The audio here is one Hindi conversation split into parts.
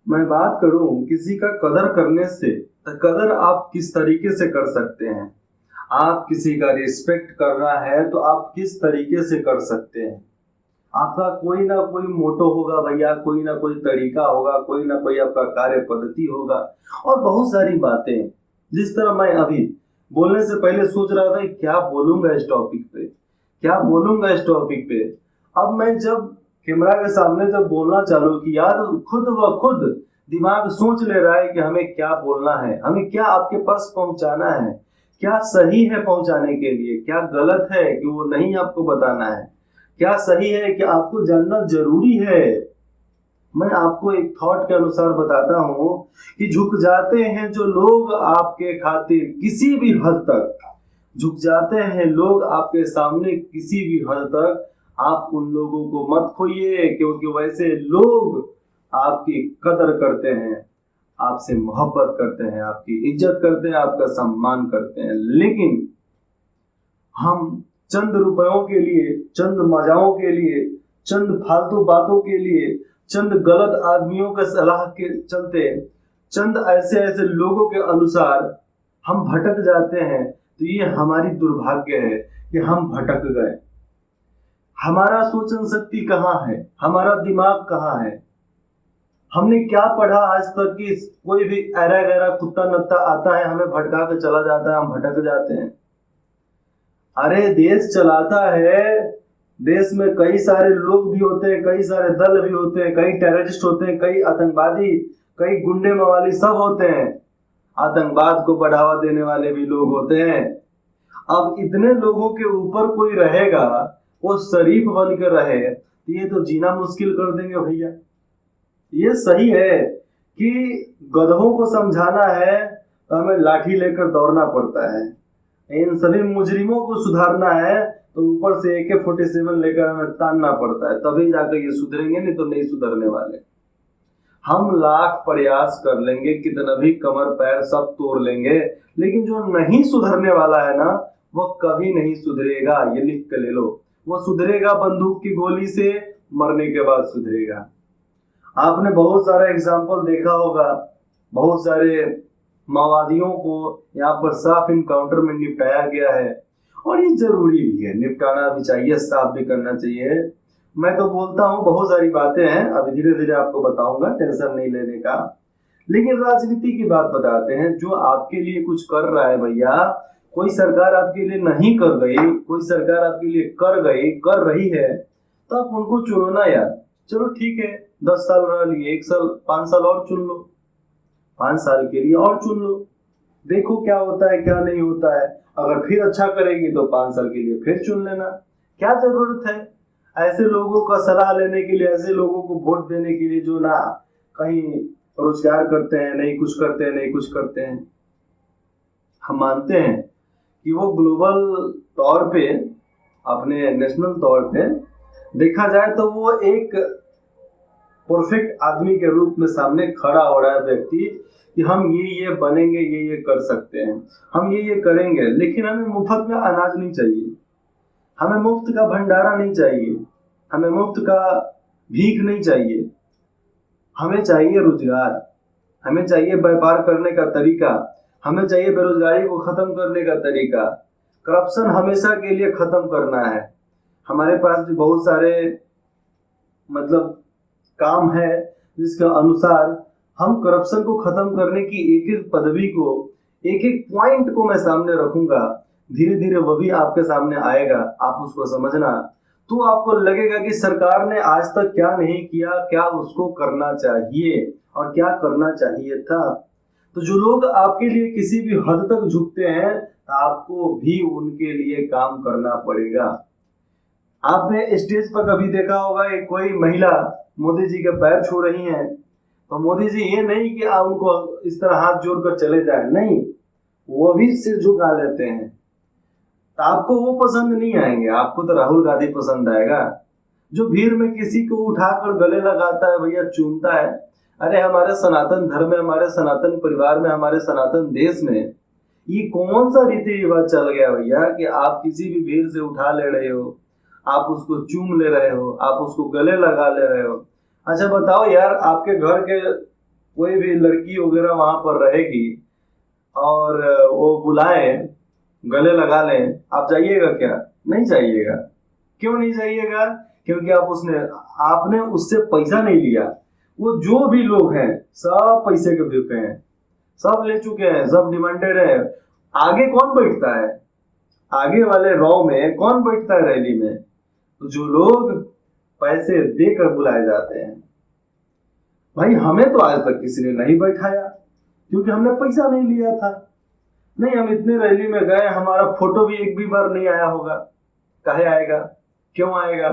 मैं बात करूं किसी का कदर करने से, तो कदर आप किस तरीके से कर सकते हैं। आप किसी का रिस्पेक्ट करना है तो आप किस तरीके से कर सकते हैं। आपका कोई ना कोई मोटो होगा भैया, कोई ना कोई तरीका होगा, कोई ना कोई आपका कार्य पद्धति होगा और बहुत सारी बातें। जिस तरह मैं अभी बोलने से पहले सोच रहा था कि क्या बोलूंगा इस टॉपिक पे, क्या बोलूंगा इस टॉपिक पे। अब मैं जब कैमरा के सामने जब बोलना चालू किया तो खुद व खुद दिमाग सोच ले रहा है कि हमें क्या बोलना है, हमें क्या आपके पास पहुंचाना है, क्या सही है पहुंचाने के लिए, क्या गलत है कि वो नहीं आपको बताना है, क्या सही है कि आपको जानना जरूरी है। मैं आपको एक थॉट के अनुसार बताता हूं कि झुक जाते हैं जो लोग आपके खातिर किसी भी हद तक, झुक जाते हैं लोग आपके सामने किसी भी हद तक। आप उन लोगों को मत खोइए, क्योंकि वैसे लोग आपकी कदर करते हैं, आपसे मोहब्बत करते हैं, आपकी इज्जत करते हैं, आपका सम्मान करते हैं। लेकिन हम चंद रुपयों के लिए, चंद मजाओं के लिए, चंद फालतू बातों के लिए, चंद गलत आदमियों के सलाह के चलते, चंद ऐसे ऐसे लोगों के अनुसार हम भटक जाते हैं। तो ये हमारी दुर्भाग्य है कि हम भटक गए। हमारा सोचन शक्ति कहाँ है, हमारा दिमाग कहाँ है। हमने क्या पढ़ा आज तक कि कोई भी ऐरा गैरा कुत्ता नत्ता आता है हमें भटका के चला जाता है, हम भटक जाते हैं। अरे देश चलाता है, देश में कई सारे लोग भी होते हैं, कई सारे दल भी होते हैं, कई टेररिस्ट होते हैं, कई आतंकवादी, कई गुंडे मवाली सब होते हैं। आतंकवाद को बढ़ावा देने वाले भी लोग होते हैं। अब इतने लोगों के ऊपर कोई रहेगा, वो शरीफ बन के रहे, तो ये तो जीना मुश्किल कर देंगे भैया। ये सही है कि गधों को समझाना है तो हमें लाठी लेकर दौड़ना पड़ता है, इन सभी मुजरिमों को सुधारना है तो ऊपर से AK-47 लेकर हमें तानना पड़ता है, तभी जाकर ये सुधरेंगे, नहीं तो नहीं सुधरने वाले। हम लाख प्रयास कर लेंगे, कितना भी कमर पैर सब तोड़ लेंगे, लेकिन जो नहीं सुधरने वाला है ना, वो कभी नहीं सुधरेगा। ये लिख के ले लो, वो सुधरेगा बंदूक की गोली से, मरने के बाद सुधरेगा। आपने बहुत सारा एग्जाम्पल देखा होगा, बहुत सारे माओवादियों को यहाँ पर साफ इनकाउंटर में निपटाया गया है, और ये जरूरी भी है, निपटाना भी चाहिए, साफ भी करना चाहिए। मैं तो बोलता हूँ बहुत सारी बातें हैं, अभी धीरे धीरे आपको बताऊंगा, टेंशन नहीं लेने का। लेकिन राजनीति की बात बताते हैं, जो आपके लिए कुछ कर रहा है भैया, कोई सरकार आपके लिए नहीं कर गई, कोई सरकार आपके लिए कर गई, कर रही है, तो आप उनको चुनो ना यार। चलो ठीक है, 10 साल रह लिए, 1 साल 5 साल और चुन लो, 5 साल के लिए और चुन लो, देखो क्या होता है क्या नहीं होता है। अगर फिर अच्छा करेगी तो 5 साल के लिए फिर चुन लेना। क्या जरूरत है ऐसे लोगों का सलाह लेने के लिए, ऐसे लोगों को वोट देने के लिए जो ना कहीं रोजगार करते हैं, नहीं कुछ करते हैं, नहीं कुछ करते हैं। हम मानते हैं कि वो ग्लोबल तौर पे, अपने नेशनल तौर पे देखा जाए तो वो एक परफेक्ट आदमी के रूप में सामने खड़ा हो रहा है व्यक्ति, कि हम ये बनेंगे, ये कर सकते हैं, हम ये करेंगे। लेकिन हमें मुफ्त में अनाज नहीं चाहिए, हमें मुफ्त का भंडारा नहीं चाहिए, हमें मुफ्त का भीख नहीं चाहिए। हमें चाहिए रोजगार, हमें चाहिए व्यापार करने का तरीका, हमें चाहिए बेरोजगारी को खत्म करने का तरीका, करप्शन हमेशा के लिए खत्म करना है। हमारे पास भी बहुत सारे मतलब काम है जिसके अनुसार हम करप्शन को खत्म करने की एक एक पदवी को, एक एक पॉइंट को मैं सामने रखूंगा। धीरे धीरे वो भी आपके सामने आएगा, आप उसको समझना, तो आपको लगेगा कि सरकार ने आज तक क्या नहीं किया, क्या उसको करना चाहिए और क्या करना चाहिए था। तो जो लोग आपके लिए किसी भी हद तक झुकते हैं, आपको भी उनके लिए काम करना पड़ेगा। आपने स्टेज पर कभी देखा होगा कि कोई महिला मोदी जी के पैर छू रही हैं, तो मोदी जी ये नहीं कि आप उनको इस तरह हाथ जोड़कर चले जाए, नहीं, वो भी सिर झुका लेते हैं। तो आपको वो पसंद नहीं आएंगे, आपको तो राहुल गांधी पसंद आएगा, जो भीड़ में किसी को उठाकर गले लगाता है भैया, चूमता है। अरे हमारे सनातन धर्म में, हमारे सनातन परिवार में, हमारे सनातन देश में ये कौन सा रीति रिवाज चल गया भैया कि आप किसी भी भीड़ से उठा ले रहे हो, आप उसको चूम ले रहे हो, आप उसको गले लगा ले रहे हो। अच्छा बताओ यार, आपके घर के कोई भी लड़की वगैरह वहां पर रहेगी और वो बुलाए, गले लगा लें, आप जाइएगा क्या? नहीं जाइएगा। क्यों नहीं जाइएगा? क्योंकि आपने उससे पैसा नहीं लिया। वो जो भी लोग हैं सब पैसे के भूखे हैं, सब ले चुके हैं, सब डिमांडेड है। आगे कौन बैठता है? आगे वाले रॉ में कौन बैठता है रैली में? तो जो लोग पैसे देकर बुलाए जाते हैं। भाई हमें तो आज तक किसी ने नहीं बैठाया क्योंकि हमने पैसा नहीं लिया था। नहीं, हम इतने रैली में गए, हमारा फोटो भी एक भी बार नहीं आया होगा। काहे आएगा? क्यों आएगा?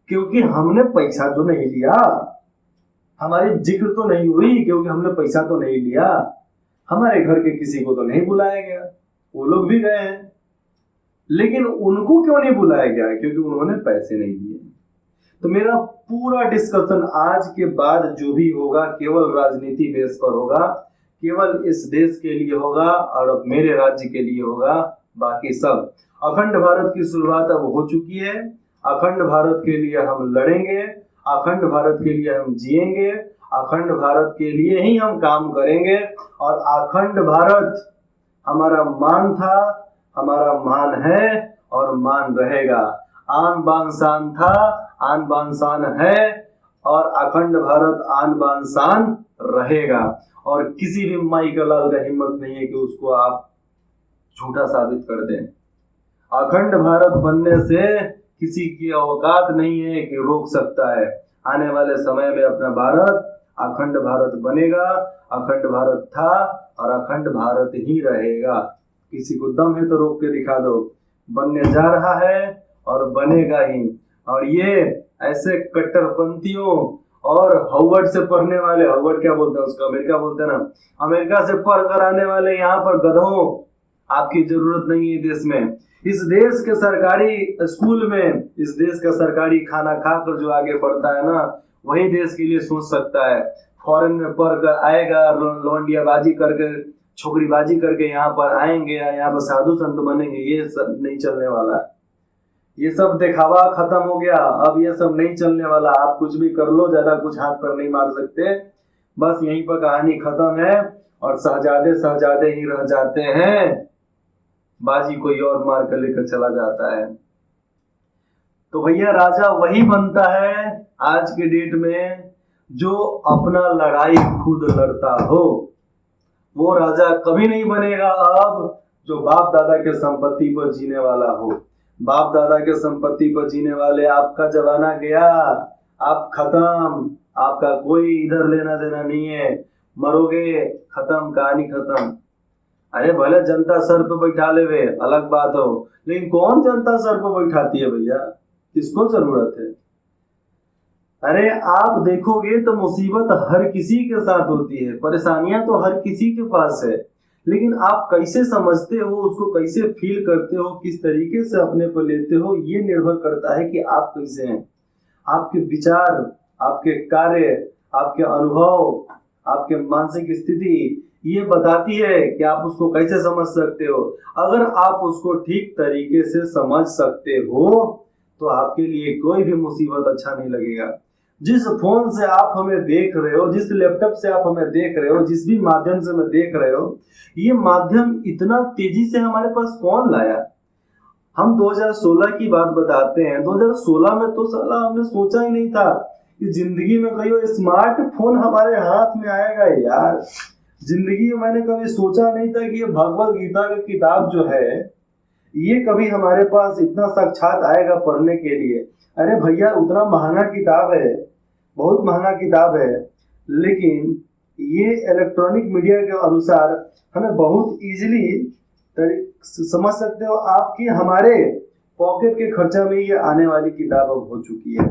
क्योंकि हमने पैसा तो नहीं लिया, हमारी जिक्र तो नहीं हुई क्योंकि हमने पैसा तो नहीं लिया। हमारे घर के किसी को तो नहीं बुलाया गया, वो लोग भी गए हैं, लेकिन उनको क्यों नहीं बुलाया गया? क्योंकि उन्होंने पैसे नहीं दिए। तो मेरा पूरा डिस्कशन आज के बाद जो भी होगा केवल राजनीति बेस पर होगा, केवल इस देश के लिए होगा और अब मेरे राज्य के लिए होगा। बाकी सब अखंड भारत की शुरुआत अब हो चुकी है। अखंड भारत के लिए हम लड़ेंगे, अखंड भारत के लिए हम जिएंगे, अखंड भारत के लिए ही हम काम करेंगे। और अखंड भारत हमारा मान था, हमारा मान है और मान रहेगा। आन बान शान था, आन बान शान है और अखंड भारत आन बान शान रहेगा। और किसी भी माई का लाल का हिम्मत नहीं है कि उसको आप झूठा साबित कर दें। अखंड भारत बनने से किसी की औकात नहीं है कि रोक सकता है। आने वाले समय में अपना भारत अखंड भारत बनेगा, अखंड भारत था और अखंड भारत ही रहेगा। किसी को दम है तो रोक के दिखा दो। बनने जा रहा है और बनेगा ही। और ये ऐसे कट्टरपंथियों और हार्वर्ड से पढ़ने वाले, हार्वर्ड क्या बोलते हैं उसका, अमेरिका बोलते हैं ना, अमेरिका से पढ़ कर आने वाले यहाँ पर गधों, आपकी जरूरत नहीं है देश में। इस देश के सरकारी स्कूल में, इस देश का सरकारी खाना खाकर जो आगे बढ़ता है ना, वही देश के लिए सोच सकता है। फॉरेन में पढ़कर आएगा, लौंडियाबाजी करके, छोकरीबाजी करके यहाँ पर आएंगे, यहाँ पर साधु संत बनेंगे, ये सब नहीं चलने वाला। ये सब दिखावा खत्म हो गया, अब ये सब नहीं चलने वाला। आप कुछ भी कर लो, ज्यादा कुछ हाथ पर नहीं मार सकते। बस यहीं पर कहानी खत्म है और शहजादे शहजादे ही रह जाते हैं, बाजी कोई और मार कर लेकर चला जाता है। तो भैया राजा वही बनता है आज के डेट में जो अपना लड़ाई खुद लड़ता हो। वो राजा कभी नहीं बनेगा अब जो बाप दादा के संपत्ति पर जीने वाला हो। बाप दादा के संपत्ति पर जीने वाले, आपका जमाना गया, आप खत्म, आपका कोई इधर लेना देना नहीं है, मरोगे, खत्म, कहानी खत्म। अरे भले जनता सर पे बैठा ले वे, अलग बात हो, लेकिन कौन जनता सर पे बैठाती है भैया? किसको जरूरत है? अरे आप देखोगे तो मुसीबत हर किसी के साथ होती है, परेशानियां तो हर किसी के पास है, लेकिन आप कैसे समझते हो, उसको कैसे फील करते हो, किस तरीके से अपने पर लेते हो, ये निर्भर करता है कि आप कैसे हैं। आपके विचार, आपके कार्य, आपके अनुभव, आपके मानसिक स्थिति ये बताती है कि आप उसको कैसे समझ सकते हो। अगर आप उसको ठीक तरीके से समझ सकते हो तो आपके लिए कोई भी मुसीबत अच्छा नहीं लगेगा। जिस फोन से आप हमें देख रहे हो, जिस लैपटॉप से आप हमें देख रहे हो, जिस भी माध्यम से हमें देख रहे हो, ये माध्यम इतना तेजी से हमारे पास कौन लाया? हम 2016 की बात बताते हैं। 2016 में तो साला हमने सोचा ही नहीं था कि जिंदगी में कहीं स्मार्टफोन हमारे हाथ में आएगा। यार जिंदगी में मैंने कभी सोचा नहीं था कि ये भगवत गीता की किताब जो है ये कभी हमारे पास इतना साक्षात आएगा पढ़ने के लिए। अरे भैया उतना महंगा किताब है, बहुत महंगा किताब है, लेकिन ये इलेक्ट्रॉनिक मीडिया के अनुसार हमें बहुत इजीली समझ सकते हो आप कि हमारे पॉकेट के खर्चा में ये आने वाली किताब अब हो चुकी है।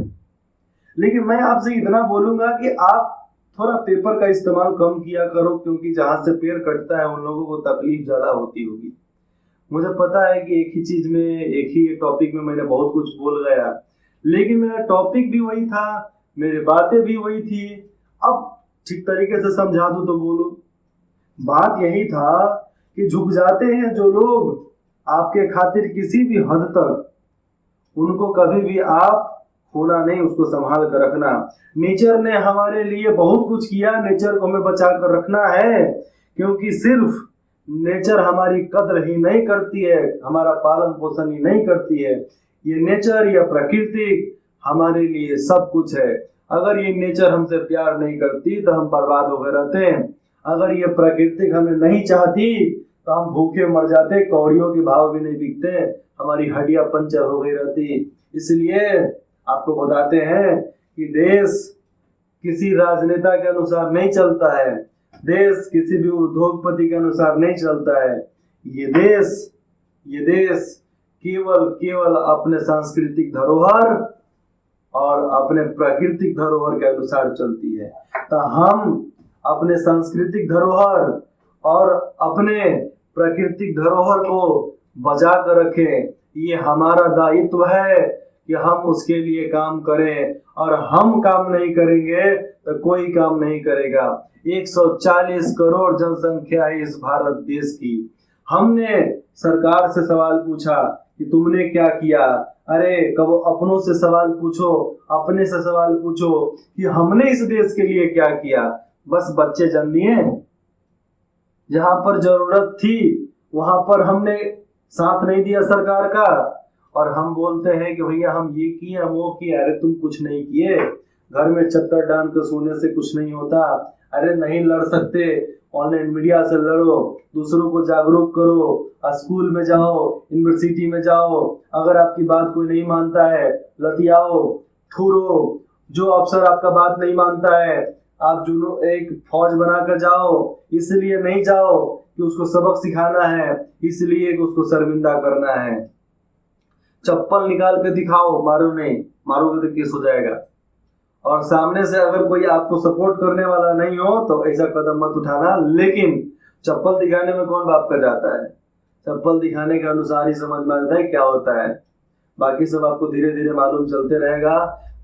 लेकिन मैं आपसे इतना बोलूंगा कि आप थोड़ा पेपर का इस्तेमाल कम किया करो, क्योंकि जहां से पेड़ कटता है उन लोगों को तकलीफ ज्यादा होती होगी। मुझे पता है कि एक ही चीज में, एक ही टॉपिक में मैंने बहुत कुछ बोल गया, लेकिन मेरा टॉपिक भी वही था, मेरी बातें भी वही थी। अब ठीक तरीके से समझा दूं तो बोलो। बात यही था कि झुक जाते हैं जो लोग आपके खातिर किसी भी हद तक, उनको कभी भी आप खोना नहीं, उसको संभाल कर रखना। नेचर ने हमारे लिए बहुत कुछ किया, नेचर को हमें बचा कर रखना है, क्योंकि सिर्फ नेचर हमारी कद्र ही नहीं करती है, हमारा पालन पोषण ही नहीं करती है, ये नेचर या प्रकृति हमारे लिए सब कुछ है। अगर ये नेचर हमसे प्यार नहीं करती तो हम बर्बाद हो गए रहते हैं। अगर ये प्रकृति हमें नहीं चाहती तो हम भूखे मर जाते, कौड़ियों के भाव भी नहीं बिकते, हमारी हड्डियां पंचर हो गई रहती। इसलिए आपको बताते हैं कि देश किसी राजनेता के अनुसार नहीं चलता है, देश किसी भी उद्योगपति के अनुसार नहीं चलता है। ये देश केवल अपने सांस्कृतिक धरोहर और अपने प्राकृतिक धरोहर के अनुसार चलती है। तो हम अपने सांस्कृतिक धरोहर और अपने प्राकृतिक धरोहर को बचा कर रखें, ये हमारा दायित्व है कि हम उसके लिए काम करें, और हम काम नहीं करेंगे तो कोई काम नहीं करेगा। 140 करोड़ जनसंख्या है इस भारत देश की। हमने सरकार से सवाल पूछा कि तुमने क्या किया? अरे कब अपनों से सवाल पूछो, अपने से सवाल पूछो कि हमने इस देश के लिए क्या किया। बस बच्चे जन्म दिए, जहां पर जरूरत थी वहां पर हमने साथ नहीं दिया सरकार का, और हम बोलते हैं कि भैया हम ये किए हम वो किए। अरे तुम कुछ नहीं किए, घर में चद्दर डाल कर सोने से कुछ नहीं होता। अरे नहीं लड़ सकते, ऑनलाइन मीडिया से लड़ो, दूसरों को जागरूक करो, स्कूल में जाओ, यूनिवर्सिटी में जाओ, अगर आपकी बात कोई नहीं मानता है लतियाओ, थूरो। जो अफसर आपका बात नहीं मानता है, आप जुनून एक फौज बनाकर जाओ, इसलिए नहीं जाओ कि उसको सबक सिखाना है, इसलिए कि उसको शर्मिंदा करना है। चप्पल निकाल के दिखाओ, मारो नहीं, मारोगे तो केस हो जाएगा। और सामने से अगर कोई आपको सपोर्ट करने वाला नहीं हो तो ऐसा कदम मत उठाना। लेकिन चप्पल दिखाने में कौन बाप का जाता है? चप्पल दिखाने के अनुसार ही समझ में आता है क्या होता है, बाकी सब आपको धीरे धीरे मालूम चलते रहेगा।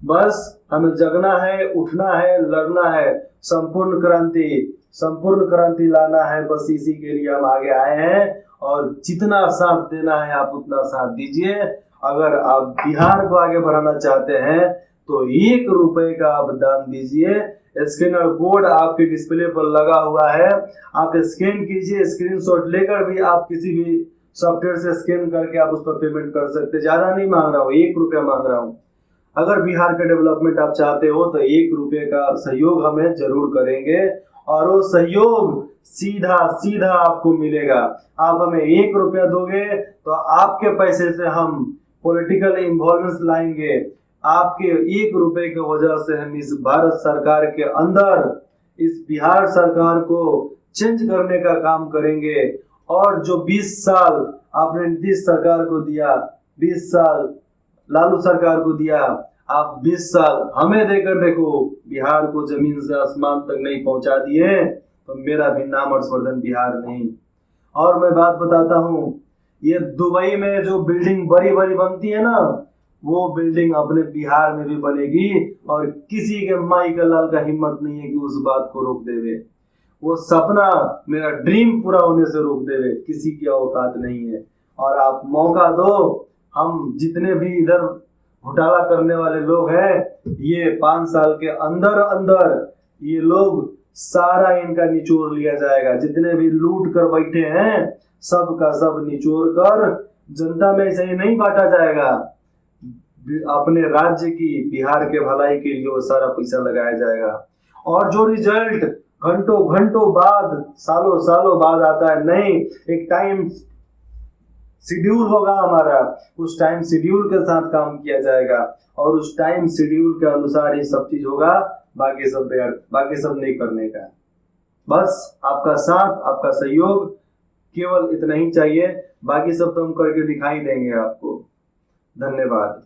बस हमें जगना है, उठना है, लड़ना है, संपूर्ण क्रांति लाना है। बस इसी के लिए हम आगे आए हैं, और जितना साथ देना है आप उतना साथ दीजिए। अगर आप बिहार को आगे बढ़ाना चाहते हैं तो 1 रुपए का आप दान दीजिए। स्कैनर बोर्ड आपके डिस्प्ले पर लगा हुआ है, आप स्कैन कीजिए, स्क्रीनशॉट लेकर भी आप किसी भी सॉफ्टवेयर से स्कैन करके आप उस पर पेमेंट कर सकते। ज्यादा नहीं मांग रहा हूँ, 1 रुपया मांग रहा हूँ। अगर बिहार का डेवलपमेंट आप चाहते हो तो 1 रुपये का सहयोग हमें जरूर करेंगे, और वो सहयोग सीधा आपको मिलेगा। आप हमें 1 रुपया दोगे तो आपके पैसे से हम पॉलिटिकल इन्वॉल्वमेंट लाएंगे। आपके 1 रुपए की वजह से हम इस भारत सरकार के अंदर इस बिहार सरकार को चेंज करने का काम करेंगे। और जो 20 साल आपने नीतीश सरकार को दिया, 20 साल लालू सरकार को दिया, आप 20 साल हमें देकर देखो, बिहार को जमीन से आसमान तक नहीं पहुंचा दिए तो मेरा भी नाम हर्षवर्धन बिहार नहीं। और मैं बात बताता हूँ, ये दुबई में जो बिल्डिंग बड़ी बड़ी बनती है ना, वो बिल्डिंग अपने बिहार में भी बनेगी, और किसी के माई का लाल का हिम्मत नहीं है कि उस बात को रोक देवे। वो सपना मेरा ड्रीम पूरा होने से रोक देवे, किसी की औकात नहीं है। और आप मौका दो, हम जितने भी इधर घोटाला करने वाले लोग हैं, ये 5 साल के अंदर ये लोग सारा इनका निचोड़ लिया जाएगा। जितने भी लूट कर बैठे हैं सब का सब निचोड़ कर जनता में ऐसे ही नहीं बांटा जाएगा। अपने राज्य की, बिहार के भलाई के लिए वो सारा पैसा लगाया जाएगा। और जो रिजल्ट घंटों बाद, सालों बाद आता है, नहीं, एक टाइम शेड्यूल होगा हमारा, उस टाइम शेड्यूल के साथ काम किया जाएगा, और उस टाइम शेड्यूल के अनुसार ही सब चीज होगा। बाकी सब नहीं करने का। बस आपका साथ, आपका सहयोग, केवल इतना ही चाहिए। बाकी सब तो हम करके दिखाई देंगे आपको। धन्यवाद।